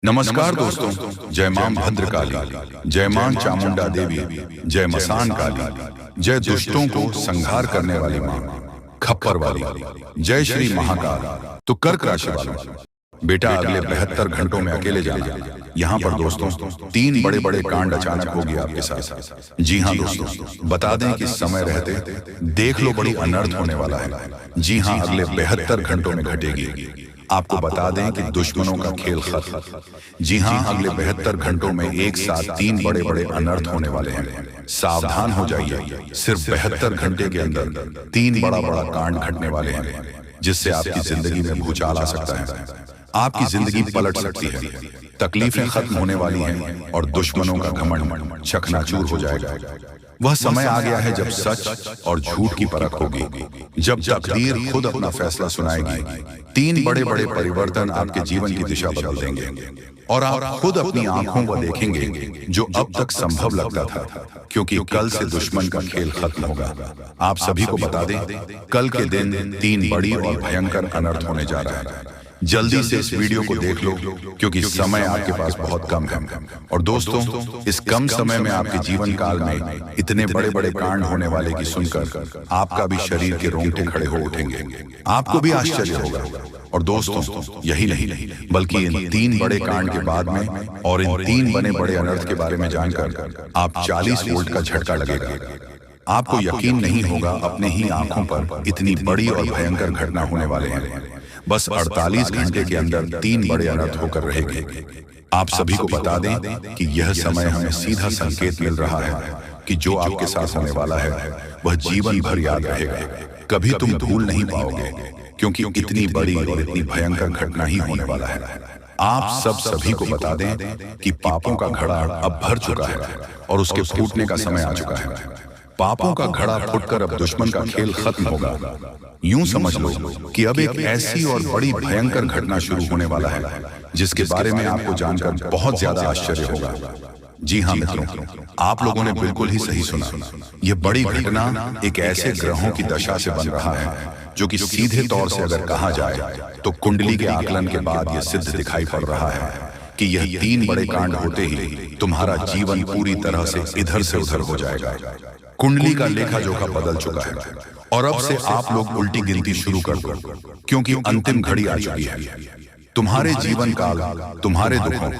नमस्कार दोस्तों। जय मां भद्रकाली, जय मां चामुंडा देवी, जय मसान काली, जय दुष्टों को संहार करने वाली मां खप्पर वाली, जय श्री महाकाल। तो कर्क राशि वालों, बेटा अगले 72 घंटों में अकेले जाना। यहाँ पर दोस्तों 3 बड़े बड़े कांड अचानक हो गया आपके साथ। जी हाँ दोस्तों, बता दें कि समय रहते देख लो बड़ी अनर्थ होने वाला है। जी हाँ, अगले 72 घंटों में घटेगी। आपको बता दें कि दुश्मनों का खेल खत्म। जी हाँ, अगले 72 घंटों में एक साथ 3 बड़े बड़े अनर्थ होने वाले हैं। सावधान हो जाइए। सिर्फ 72 घंटे के अंदर 3 बड़ा बड़ा कांड घटने वाले हैं, जिससे आपकी जिंदगी में भूचाल आ सकता है। आपकी जिंदगी पलट सकती है, तकलीफें खत्म होने वाली हैं और दुश्मनों का घमंड चकनाचूर हो जाएगा। वह समय आ गया है जब सच और झूठ की परख होगी, जब तकदीर खुद अपना फैसला सुनाएगी। 3 बड़े बड़े परिवर्तन आपके जीवन की दिशा बदल देंगे और आप खुद अपनी आंखों को देखेंगे जो अब तक संभव लगता था, क्योंकि कल से दुश्मन का खेल खत्म होगा। आप सभी को बता दें, कल के दिन 3 बड़ी और भयंकर अनर्थ होने जा रहा है। जल्दी से इस वीडियो को देख लो, क्योंकि समय आपके पास बहुत कम है। और दोस्तों, इस कम समय में आपके जीवन काल में इतने बड़े बड़े कांड होने वाले की सुनकर आपका भी शरीर के रोंगटे खड़े हो उठेंगे। आपको भी आश्चर्य होगा। और दोस्तों, यही नहीं बल्कि इन 3 बड़े कांड के बाद में और इन 3 बने बड़े अनर्थ के बारे में जानकर आप 40 वोल्ट का झटका लगेगा। आपको यकीन नहीं होगा, अपने ही आंखों पर इतनी बड़ी और भयंकर घटना होने वाले हैं। बस 48 घंटे के अंदर 3 बड़े अनर्थ होकर रहेंगे। आप सभी को बता दें कि यह समय हमें सीधा संकेत मिल रहा है कि जो आपके साथ होने वाला है वह जीवन भर याद रहेगा। कभी तुम भूल नहीं पाओगे, क्योंकि इतनी बड़ी और इतनी भयंकर घटना ही होने वाला है। आप सभी को बता दें कि पापों का घड़ा अब भर चुका है और उसके फूटने का समय आ चुका है। पापों का घड़ा फूटकर अब दुश्मन का खेल खत्म होगा। यूं समझ लो कि अब एक ऐसी और बड़ी भयंकर घटना शुरू होने वाला है, जिसके बारे में आपको जानकर बहुत ज्यादा आश्चर्य होगा। जी हाँ मित्रों, आप लोगों ने बिल्कुल ही सही सुना। यह बड़ी घटना एक ऐसे ग्रहों की दशा से बन रहा है जो कि सीधे तौर से अगर कहा जाए तो कुंडली के आकलन के बाद यह सिद्ध दिखाई पड़ रहा है कि यह 3 बड़े कांड होते ही तुम्हारा जीवन पूरी तरह से इधर से उधर हो जाएगा। कुंडली का लेखा जोखा बदल चुका है और अब से आप लोग उल्टी गिनती शुरू कर दो, क्योंकि अंतिम घड़ी आ चुकी है। तुम्हारे जीवन काल, तुम्हारे दुखों,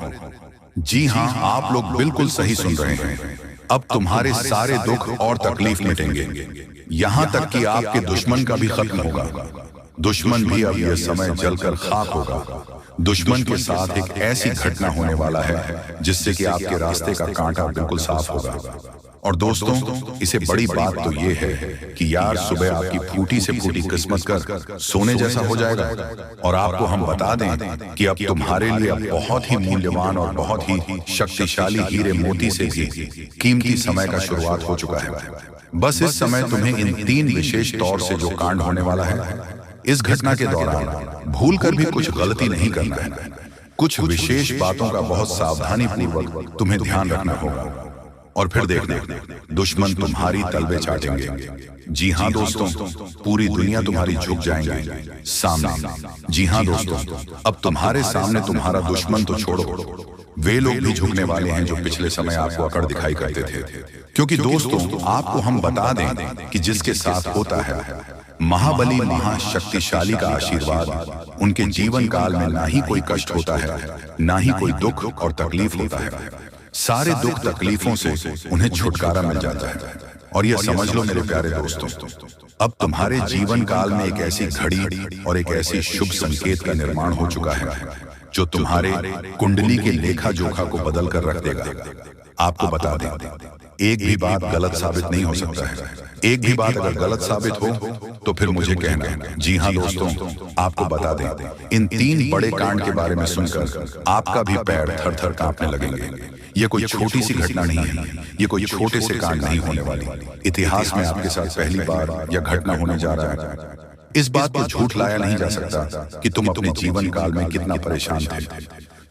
जी हाँ, आप लोग बिल्कुल सही सुन रहे हैं। अब तुम्हारे सारे दुख और तकलीफ मिटेंगे, यहाँ तक कि आपके दुश्मन का भी खत्म होगा। दुश्मन भी अब यह समय जलकर खाक होगा। दुश्मन के साथ एक ऐसी घटना होने वाला है जिससे कि आपके रास्ते का कांटा बिल्कुल साफ होगा। और दोस्तों, इसे बड़ी बात तो ये है कि यार सुबह आपकी फूटी से फूटी किस्मत कर सोने जैसा हो जाएगा। और आपको हम बता दें कि अब तुम्हारे लिए बहुत ही मूल्यवान और बहुत ही शक्तिशाली हीरे मोती से भी कीमती समय का शुरुआत हो चुका है। बस इस समय तुम्हें इन 3 विशेष तौर से जो कांड होने वाला है, इस घटना के दौरान भूल कर भी कुछ गलती नहीं करना है। कुछ विशेष बातों का बहुत सावधानी पूर्वक तुम्हें ध्यान रखना होगा। और फिर देखना, दुश्मन तुम्हारी तलवे चाटेंगे। जी हाँ दोस्तों, पूरी दुनिया तुम्हारी झुक जाएंगे सामने। जी हाँ दोस्तों, अब तुम्हारे सामने तुम्हारा दुश्मन तो छोड़ो, वे लोग भी झुकने वाले हैं जो पिछले समय आपको अकड़ दिखाई करते थे। क्योंकि दोस्तों, आपको हम बता दें कि जिसके साथ होता है महाबली महाशक्तिशाली का आशीर्वाद, उनके जीवन काल में ना ही कोई कष्ट होता है, ना ही कोई दुख और तकलीफ होता है। सारे दुख तकलीफों से उन्हें छुटकारा मिल जाता है। और यह समझ लो मेरे प्यारे दोस्तों, अब तुम्हारे जीवन काल में एक ऐसी घड़ी और एक ऐसी शुभ संकेत का निर्माण हो चुका है जो तुम्हारे कुंडली के लेखा जोखा को बदल कर रख देगा। आपको बता दें, एक भी बात गलत साबित नहीं हो सकता है। एक भी बात अगर गलत साबित हो तो फिर मुझे कहना। जी हाँ दोस्तों, आपको बता दें, इन 3 बड़े कांड के बारे में सुनकर आपका भी पैर थर थर कांपने लगेंगे। ये कोई छोटी सी घटना नहीं है, ये कोई छोटे से कांड नहीं होने वाली। इतिहास में आपके साथ पहली बार यह घटना होने जा रहा है। इस बात को झूठ लाया नहीं जा सकता कि तुम अपने जीवन काल में कितना परेशान थे।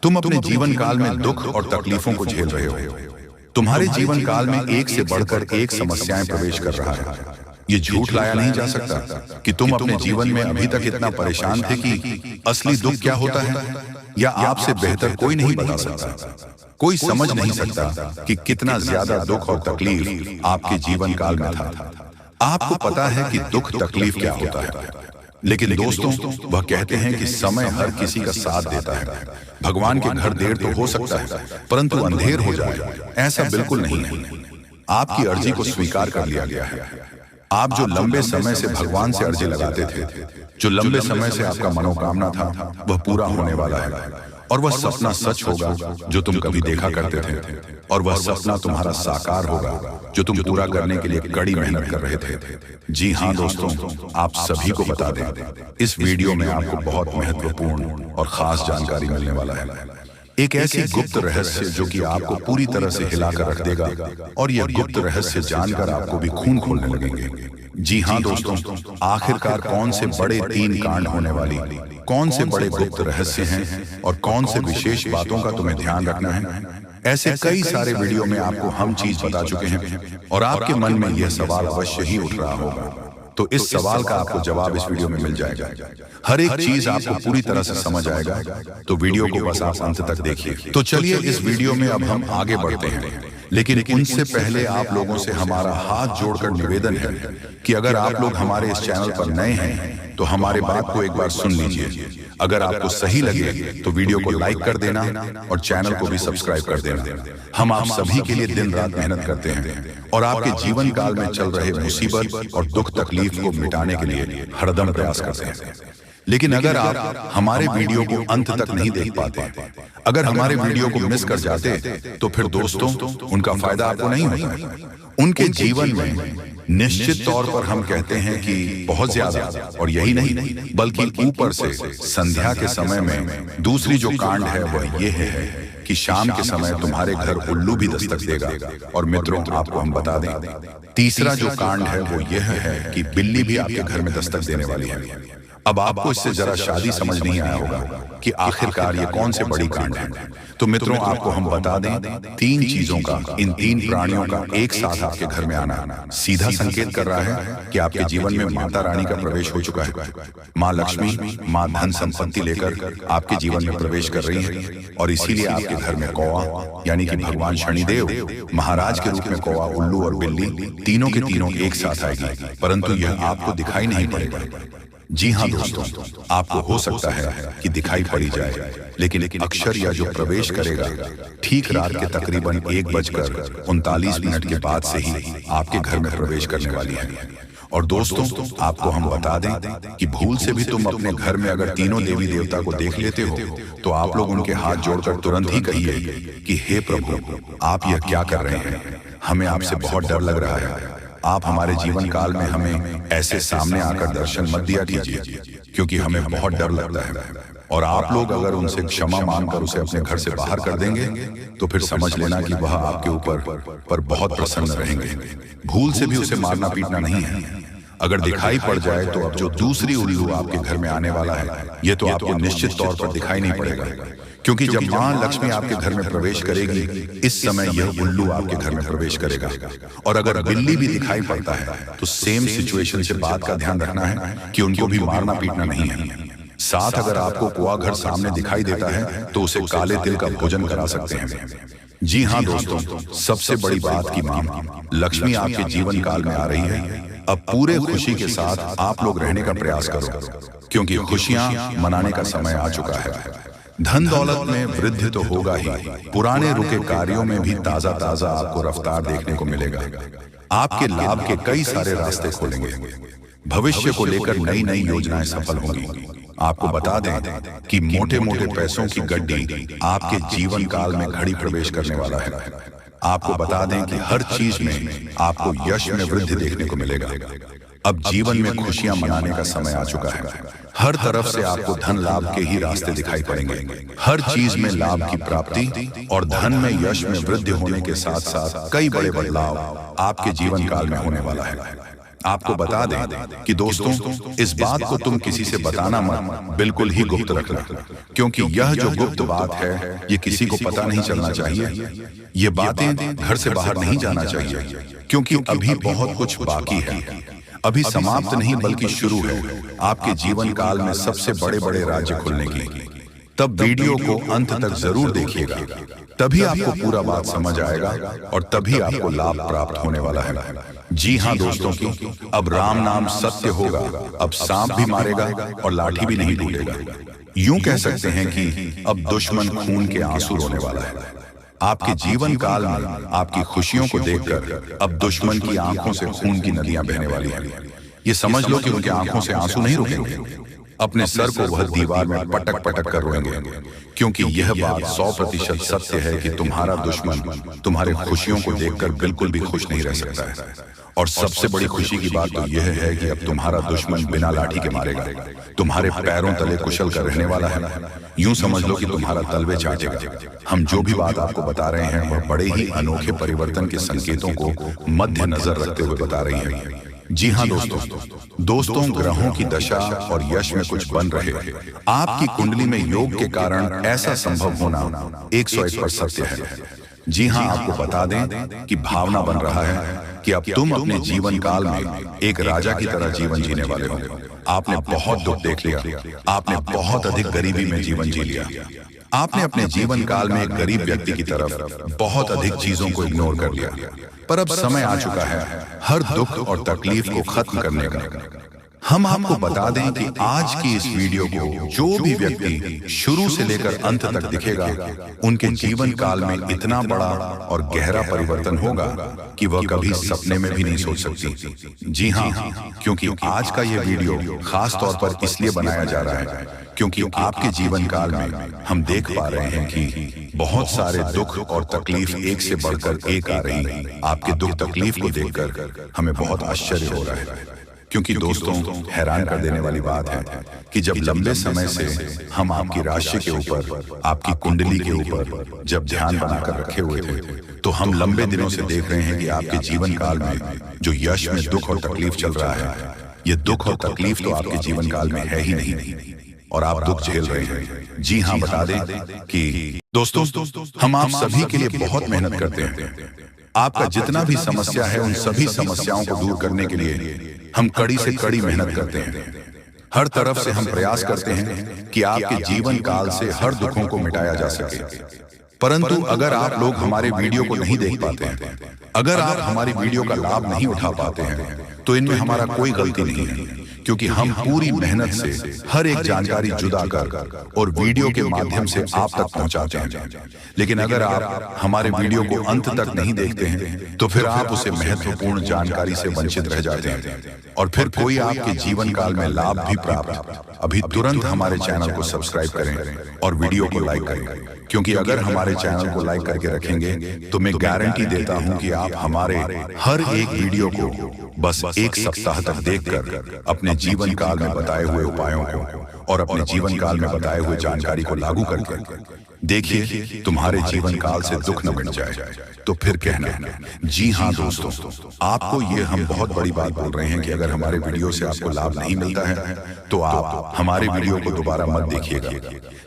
तुम अपने जीवन काल में दुख और तकलीफों को झेल रहे हो। तुम्हारे जीवन काल में एक से बढ़कर एक समस्याएं प्रवेश कर रहा है। ये झूठ लाया नहीं जा सकता कि तुम अपने जीवन में अभी तक इतना परेशान थे कि असली दुख क्या होता है। या आपसे बेहतर कोई नहीं बता सकता। कोई समझ नहीं सकता कि कितना ज्यादा दुख और तकलीफ आपके जीवन काल में था। आपको पता है कि दुख तकलीफ क्या होता है, लेकिन दोस्तों वह कहते हैं कि समय हर किसी का साथ देता है। भगवान के घर देर तो हो सकता है, परंतु अंधेर हो जाए ऐसा बिल्कुल नहीं है। आपकी अर्जी को स्वीकार कर लिया गया है। आप जो लंबे समय से भगवान से अर्जी लगाते थे, जो लंबे समय से आपका मनोकामना था, वह पूरा होने वाला है। और वह सपना सच होगा जो तुम कभी देखा करते थे, और वह सपना तुम्हारा साकार होगा जो तुम पूरा करने के लिए कड़ी मेहनत कर रहे थे। जी हाँ दोस्तों, आप सभी को बता दें, इस वीडियो में आपको बहुत महत्वपूर्ण और खास जानकारी मिलने वाला है। एक ऐसी गुप्त रहस्य जो कि आपको पूरी तरह से हिलाकर रख देगा, और यह गुप्त रहस्य जानकर आपको भी खून खोलने लगेंगे। जी हाँ दोस्तों, आखिरकार कौन से बड़े 3 कांड होने वाली, कौन से बड़े गुप्त रहस्य हैं और कौन से विशेष बातों का तुम्हें ध्यान रखना है, ऐसे कई सारे वीडियो में आपको हम चीज बता चुके हैं। और आपके मन में यह सवाल अवश्य ही उठ रहा होगा, तो इस सवाल का आपको जवाब इस वीडियो में मिल जाएगा। हर एक चीज आपको पूरी तरह से समझ आएगा, तो वीडियो को बस आप अंत तक देखिए। तो चलिए इस वीडियो में अब हम आगे बढ़ते हैं, लेकिन उनसे पहले आप लोगों से हमारा हाथ जोड़कर निवेदन है कि अगर आप लोग हमारे इस चैनल पर नए हैं तो हमारे बात को एक बार सुन लीजिए। अगर आपको सही लगे तो वीडियो को लाइक कर देना और चैनल को भी सब्सक्राइब कर देना। हम आप सभी के लिए दिन रात मेहनत करते हैं और आपके जीवन काल में चल रहे मुसीबत और दुख तकलीफ को मिटाने के लिए हरदम प्रयास करते हैं। लेकिन अगर आप हमारे वीडियो को अंत तक नहीं देख पाते, अगर हमारे वीडियो को मिस कर जाते, तो फिर दोस्तों उनका फायदा आपको नहीं होता। उनके जीवन में निश्चित तौर पर हम कहते हैं कि बहुत ज्यादा, और यही नहीं बल्कि ऊपर से संध्या के समय में दूसरी जो कांड है वह ये है कि शाम के समय तुम्हारे घर उल्लू भी दस्तक देगा। और मित्रों आपको हम बता दें, तीसरा जो कांड है वो यह है कि बिल्ली भी आपके घर में दस्तक देने वाली है। अब आपको इससे जरा शादी समझ नहीं आया होगा कि आखिरकार ये कौन से बड़ी कांड है। तो मित्रों आपको हम बता दें, 3 चीजों का, इन 3 प्राणियों का एक साथ आपके घर में आना सीधा संकेत कर रहा है कि आपके जीवन में माता रानी का प्रवेश हो चुका है। माँ लक्ष्मी, माँ धन संपत्ति लेकर आपके जीवन में प्रवेश कर रही है, और इसीलिए आपके घर में कौवा यानी कि भगवान शनिदेव महाराज के रूप में कौवा, उल्लू और बिल्ली तीनों के तीनों एक साथ आएगी, परंतु यह आपको दिखाई नहीं पड़ेगा। जी हाँ दोस्तों, आपको हो सकता है कि दिखाई पड़ी जाए, लेकिन अक्षर या जो प्रवेश करेगा ठीक रात के तकरीबन 1:39 के बाद से ही आपके घर में प्रवेश करने वाली है। और दोस्तों आपको हम बता दें कि भूल से भी तुम अपने घर में अगर तीनों देवी देवता को देख लेते हो, तो आप लोग उनके हाथ जोड़कर तुरंत ही कहिए कि हे प्रभु, आप यह क्या कर रहे हैं, हमें आपसे बहुत डर लग रहा है। आप हमारे जीवन काल में हमें ऐसे सामने आकर दर्शन मत दिया कीजिए, क्योंकि हमें बहुत डर लगता है। और आप लोग अगर उनसे क्षमा मांगकर उसे अपने घर से बाहर कर देंगे, तो फिर समझ लेना कि वह आपके ऊपर बहुत प्रसन्न रहेंगे। भूल से भी उसे मारना पीटना नहीं है। अगर दिखाई पड़ जाए तो अब जो दूसरी उल्लू आपके घर में आने वाला है, ये तो आपको निश्चित तौर पर दिखाई नहीं पड़ेगा, क्योंकि जब माँ लक्ष्मी आपके घर में प्रवेश करेगी, इस समय यह उल्लू आपके घर में प्रवेश करेगा। और अगर बिल्ली भी दिखाई पड़ता है तो सेम सिचुएशन से बात का ध्यान रखना है कि उनको भी मारना पीटना नहीं है। साथ अगर आपको कुआं घर सामने दिखाई देता है तो उसे काले तिल का भोजन करा सकते हैं। जी हाँ दोस्तों, सबसे बड़ी बात की माँ लक्ष्मी आपके जीवन काल में आ रही है। अब पूरे खुशी के साथ आप लोग रहने का प्रयास करो, क्योंकि खुशियां मनाने का समय आ चुका है। धन दौलत में वृद्धि तो होगा ही, पुराने रुके कार्यों में भी ताजा ताजा आपको रफ्तार देखने को मिलेगा। आपके लाभ के कई सारे रास्ते खोलेंगे, भविष्य को लेकर नई नई योजनाएं सफल होंगी। आपको बता दें कि मोटे मोटे पैसों की गड्डी आपके जीवन काल में घड़ी प्रवेश करने वाला है। आपको बता दें कि हर चीज में आपको यश में वृद्धि देखने को मिलेगा। अब जीवन में खुशियां मनाने का समय आ चुका है। हर तरफ से आपको धन लाभ के ही रास्ते दिखाई पड़ेंगे। हर चीज में लाभ की प्राप्ति और धन में यश में वृद्धि होने के साथ साथ कई बड़े बदलाव आपके जीवन काल में होने वाला है। आपको बता दें कि दोस्तों, इस बात को तुम किसी से बताना मत, बिल्कुल ही गुप्त रखना, क्योंकि यह जो गुप्त बात है ये किसी को पता नहीं चलना चाहिए। ये बातें घर से बाहर नहीं जाना चाहिए, क्योंकि अभी बहुत कुछ बाकी है। अभी समाप्त नहीं बल्कि शुरू है आपके जीवन काल में सबसे बड़े बड़े राज्य खुलने की। तब वीडियो को अंत तक जरूर देखिएगा, तभी आपको पूरा बात समझ आएगा और तभी आपको लाभ प्राप्त होने वाला है। जी हाँ दोस्तों की, अब राम नाम सत्य होगा, अब सांप भी मारेगा और लाठी भी नहीं टूटेगा। यूं कह सकते हैं कि अब दुश्मन खून के आंसू रोने वाला है। आपके जीवन काल में आपकी खुशियों को देखकर अब दुश्मन की आंखों से खून की नदियां बहने वाली हैं। ये समझ लो कि उनकी आंखों से आंसू नहीं रुकेंगे। अपने सर को वह दीवार में पटक पटक कर रोएंगे, क्योंकि यह बात 100% सत्य है कि तुम्हारा दुश्मन तुम्हारे खुशियों को देखकर बिल्कुल भी खुश नहीं रह सकता है। और सबसे बड़ी खुशी की बात तो यह है कि अब तुम्हारा दुश्मन बिना लाठी के मारेगा, तुम्हारे पैरों तले कुशल कर रहने वाला है। यूं समझ लो कि तुम्हारा तलवे चाटेगा। हम जो भी बात आपको बता रहे हैं वह बड़े ही अनोखे परिवर्तन के संकेतों को मद्देनजर रखते हुए बता रही है। जी हाँ दोस्तों, ग्रहों की दशा और यश में कुछ बन रहे आपकी कुंडली में योग के कारण ऐसा संभव होना 101% सत्य है। जी हाँ, आपको बता दें कि भावना बन रहा है कि अब तुम अपने जीवन काल में एक राजा की तरह जीवन जीने वाले हो। आपने बहुत दुख देख लिया, आपने बहुत अधिक गरीबी में जीवन जी लिया, आपने अपने जीवन काल में एक गरीब व्यक्ति की तरफ बहुत अधिक चीजों को इग्नोर कर लिया। पर अब समय आ चुका है हर दुख और तकलीफ को खत्म करने का। हम आपको बता दें कि आज की इस वीडियो को जो भी व्यक्ति शुरू से लेकर अंत तक दिखेगा, उनके जीवन काल में इतना बड़ा और गहरा परिवर्तन होगा कि वह कभी सपने में भी नहीं सोच सकती। जी हाँ, क्योंकि आज का यह वीडियो खास तौर पर इसलिए बनाया जा रहा है क्योंकि आपके जीवन काल में हम देख पा रहे हैं कि बहुत सारे दुख और तकलीफ एक से बढ़कर एक आ रही है। आपके दुख तकलीफ को देखकर हमें बहुत आश्चर्य हो रहा है, क्योंकि दोस्तों हैरान कर देने वाली बात है कि जब लंबे समय से हम आपकी राशि के ऊपर, आपकी कुंडली के ऊपर जब ध्यान बनाकर रखे हुए थे, तो हम लंबे दिनों से देख रहे हैं कि आपके जीवन काल में जो यश में दुख और तकलीफ चल रहा है, ये दुख और तकलीफ तो आपके जीवन काल में है ही नहीं और आप दुख झेल रहे हैं। जी हाँ, बता दें कि दोस्तों हम आप सभी के लिए बहुत मेहनत करते हैं। आपका जितना भी समस्या है उन सभी समस्याओं को दूर करने के लिए हम कड़ी से कड़ी मेहनत करते हैं। हर तरफ से हम प्रयास करते हैं कि आपके जीवन काल से हर दुखों को मिटाया जा सके। परंतु अगर आप लोग हमारे वीडियो को नहीं देख पाते हैं, अगर आप हमारी वीडियो का लाभ नहीं उठा पाते हैं, तो इनमें हमारा कोई गलती नहीं है, क्योंकि हम पूरी मेहनत से हर एक जानकारी जुदा कर और वीडियो के माध्यम से आप तक पहुंचाते हैं। लेकिन अगर आप हमारे वीडियो को अंत तक नहीं देखते हैं, तो फिर आप उसे महत्वपूर्ण जानकारी से वंचित रह जाते हैं और फिर कोई आपके जीवन काल में लाभ भी प्राप्त। अभी तुरंत हमारे चैनल को सब्सक्राइब करें और वीडियो को लाइक करें, क्योंकि अगर हमारे चैनल को लाइक करके रखेंगे तो मैं गारंटी देता हूं कि आप हमारे हर एक वीडियो को बस एक सप्ताह तक देखकर अपने जीवन काल में बताए हुए उपायों को और अपने जीवन काल में बताए हुए जानकारी को लागू करके देखिए, तुम्हारे जीवन काल से दुख न मिट जाए। तो फिर कहना, जी हाँ दोस्तों, आपको ये हम बहुत बड़ी बात बोल रहे हैं कि अगर हमारे वीडियो से आपको लाभ नहीं मिलता है तो आप हमारे वीडियो को दोबारा मत देखिएगा।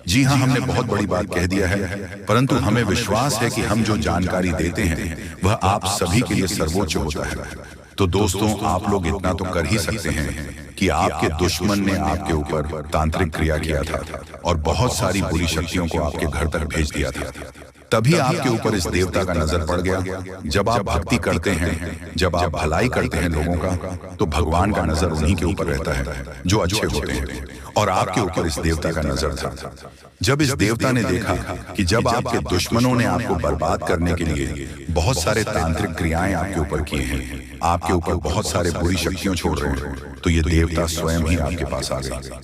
जी हाँ, हमने बहुत बड़ी बात कह दिया है, परंतु हमें विश्वास है कि हम जो जानकारी देते हैं वह आप सभी के लिए सर्वोच्च होता है। तो दोस्तों, आप लोग इतना तो कर ही सकते हैं कि आपके दुश्मन ने आपके ऊपर तांत्रिक क्रिया किया था और बहुत सारी बुरी शक्तियों को आपके घर तक भेज दिया था। तभी आपके ऊपर इस देवता का नजर पड़ गया। जब आप भक्ति करते हैं, जब आप भलाई करते हैं लोगों का, तो भगवान का नजर उन्हीं के ऊपर रहता है जो अच्छे होते हैं, और आपके ऊपर इस देवता का नजर था। जब इस देवता ने देखा कि जब आपके दुश्मनों ने आपको बर्बाद करने के लिए बहुत सारे तांत्रिक क्रियाएं आपके ऊपर किए हैं, आपके ऊपर बहुत सारे बुरी शक्तियां छोड़ रहे हैं, तो ये देवता स्वयं ही आपके पास आ गए।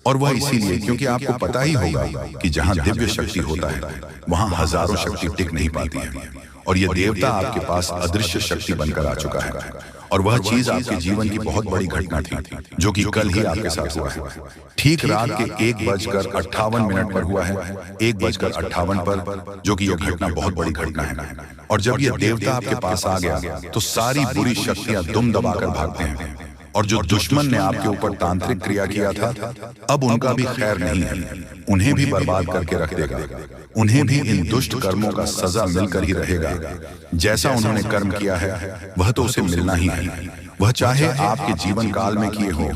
और वह इसीलिए क्योंकि आपको पता ही होगा कि जहां दिव्य शक्ति होता है वहां हजारों शक्ति टिक नहीं पाती है, और यह देवता आपके पास अदृश्य शक्ति बनकर आ चुका है। और वह चीज आपके जीवन की बहुत बड़ी घटना थी जो कि कल ही आपके साथ हुआ है। ठीक रात के 1:58 पर हुआ है, 1:58 पर, जो कि यह घटना बहुत बड़ी घटना है। और जब यह देवता आपके पास आ गया तो सारी बुरी शक्तियां दुम दबाकर भागते हैं, और जो दुश्मन ने आपके ऊपर तांत्रिक क्रिया किया था अब उनका भी खैर नहीं है, उन्हें भी बर्बाद करके रख देगा। उन्हें भी इन दुष्ट कर्मों का सजा मिलकर ही रहेगा। जैसा उन्होंने कर्म किया है वह तो उसे मिलना ही है। वह चाहे आपके जीवन काल में किए हो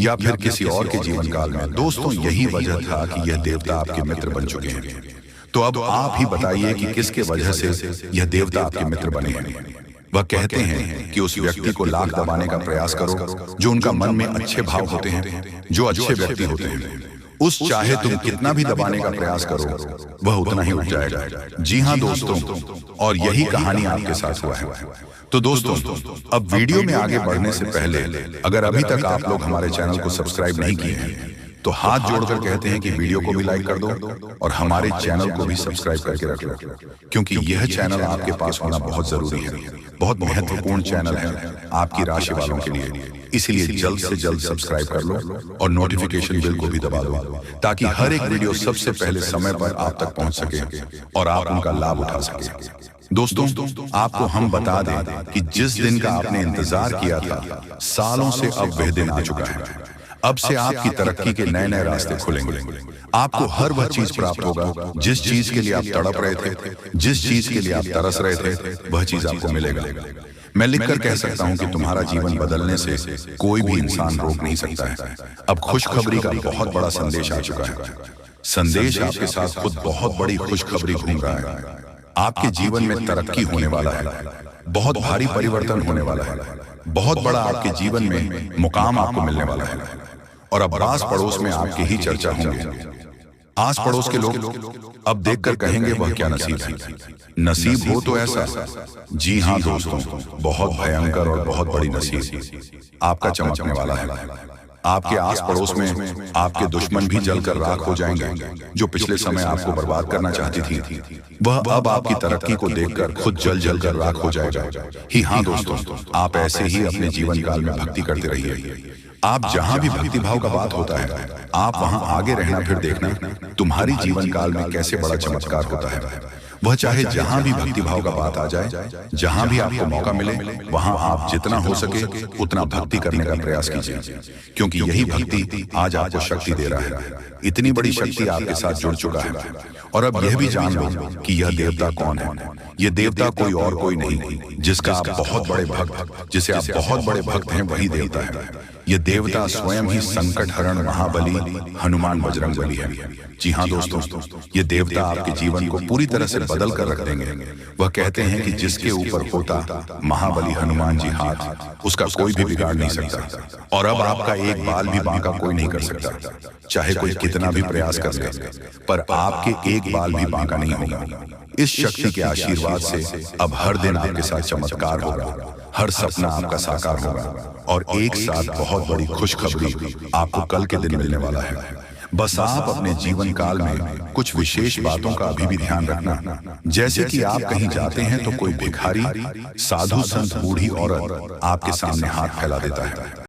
या फिर किसी और के जीवन काल में। दोस्तों, यही वजह था कि यह देवता आपके मित्र बन चुके हैं। तो अब आप ही बताइए कि किसके वजह से यह देवता आपके मित्र बने हैं। वह कहते हैं कि उस व्यक्ति को लाख दबाने का प्रयास करो जो उनका मन में अच्छे भाव होते हैं, जो अच्छे व्यक्ति होते हैं। उस चाहे तुम कितना भी दबाने का प्रयास करो, वह उतना ही उठ जाएगा। जी हाँ दोस्तों, और यही कहानी आपके साथ हुआ है। तो दोस्तों, अब वीडियो में आगे बढ़ने से पहले अगर अभी तक आप लोग हमारे चैनल को सब्सक्राइब नहीं किए हैं तो हाथ जोड़कर कहते हैं कि वीडियो को भी लाइक कर दो और हमारे चैनल को भी सब्सक्राइब करके रख लो, क्योंकि यह चैनल आपके पास होना बहुत जरूरी है। बहुत महत्वपूर्ण चैनल है आपकी राशि वालों के लिए। इसलिए जल्द से जल्द सब्सक्राइब कर लो और नोटिफिकेशन बेल को भी दबा दो, ताकि हर एक वीडियो सबसे पहले समय पर आप तक पहुंच सके और आप उनका लाभ उठा सके। दोस्तों, आपको हम बता दें कि जिस दिन का आपने इंतजार किया था, सालों से अब वह दिन आ चुका है। अब से आपकी तरक्की के नए नए रास्ते खुलेंगे। आपको हर वह चीज प्राप्त होगा जिस चीज के लिए आप तड़प रहे थे, जिस चीज के लिए आप तरस रहे थे, वह चीज आपको मिलेगा। मैं लिखकर कह सकता हूं कि तुम्हारा जीवन बदलने से कोई भी इंसान रोक नहीं सकता है। अब खुशखबरी का बहुत बड़ा संदेश आ चुका है। संदेश आपके साथ खुद बहुत बड़ी खुशखबरी घूम रहा है। आपके जीवन में तरक्की होने वाला है, बहुत भारी परिवर्तन होने वाला है, बहुत बड़ा आपके जीवन में मुकाम आपको मिलने वाला है। और अब आस पड़ोस में आपकी ही चर्चा होंगे। आस पड़ोस के लोग अब देखकर कहेंगे वह क्या नसीब है। नसीब हो तो ऐसा, जी हाँ दोस्तों, बहुत भयंकर और बहुत बड़ी नसीब आपका चमकने वाला है। आपके आस पड़ोस में आपके दुश्मन भी जलकर राख हो जाएंगे। जो पिछले समय आपको बर्बाद करना चाहती थी, वह अब आपकी तरक्की को देखकर खुद जल जल कर राख हो जाएगा। ही हाँ दोस्तों, आप ऐसे ही अपने जीवन काल में भक्ति करते रहिए। आप जहां भी भक्ति भाव का बात होता है, आप वहां आगे रहना, फिर देखना तुम्हारी जीवन काल में कैसे बड़ा चमत्कार होता है। वह चाहे जहां भी भक्ति भाव का बात आ जाए, जहां भी आपको मौका मिले, वहां आप जितना हो सके उतना भक्ति करने का प्रयास कीजिए, क्योंकि यही भक्ति आज आपको शक्ति दे रहा है। इतनी बड़ी शक्ति आपके साथ जुड़ चुका है। और अब यह भी जान लो कि यह देवता कौन है। यह देवता कोई और कोई नहीं, जिसका आप बहुत बड़े भक्त, जिसे आप बहुत बड़े भक्त हैं, वही देवता है। यह देवता स्वयं ही संकट हरण महाबली हनुमान बजरंगबली है। जी हाँ दोस्तों, ये देवता आपके जीवन को पूरी तरह से बदल कर रख देंगे। वह कहते हैं कि जिसके ऊपर होता महाबली हनुमान जी हाथ, उसका कोई भी बिगाड़ नहीं सकता। और अब आपका एक बाल भी बांका कोई नहीं कर सकता, चाहे कोई कितना भी प्रयास कर ले, पर आपके एक बाल भी बांका नहीं होगा। इस शक्ति के आशीर्वाद से अब हर दिन आपके साथ चमत्कार होगा, हर सपना आपका साकार होगा और एक साथ बहुत बड़ी खुशखबरी आपको कल के दिन मिलने वाला है। बस आप अपने जीवन काल में कुछ विशेष बातों का अभी भी ध्यान रखना, जैसे कि आप कहीं जाते हैं तो कोई भिखारी, साधु, संत, बूढ़ी औरत आपके सामने हाथ फैला देता है।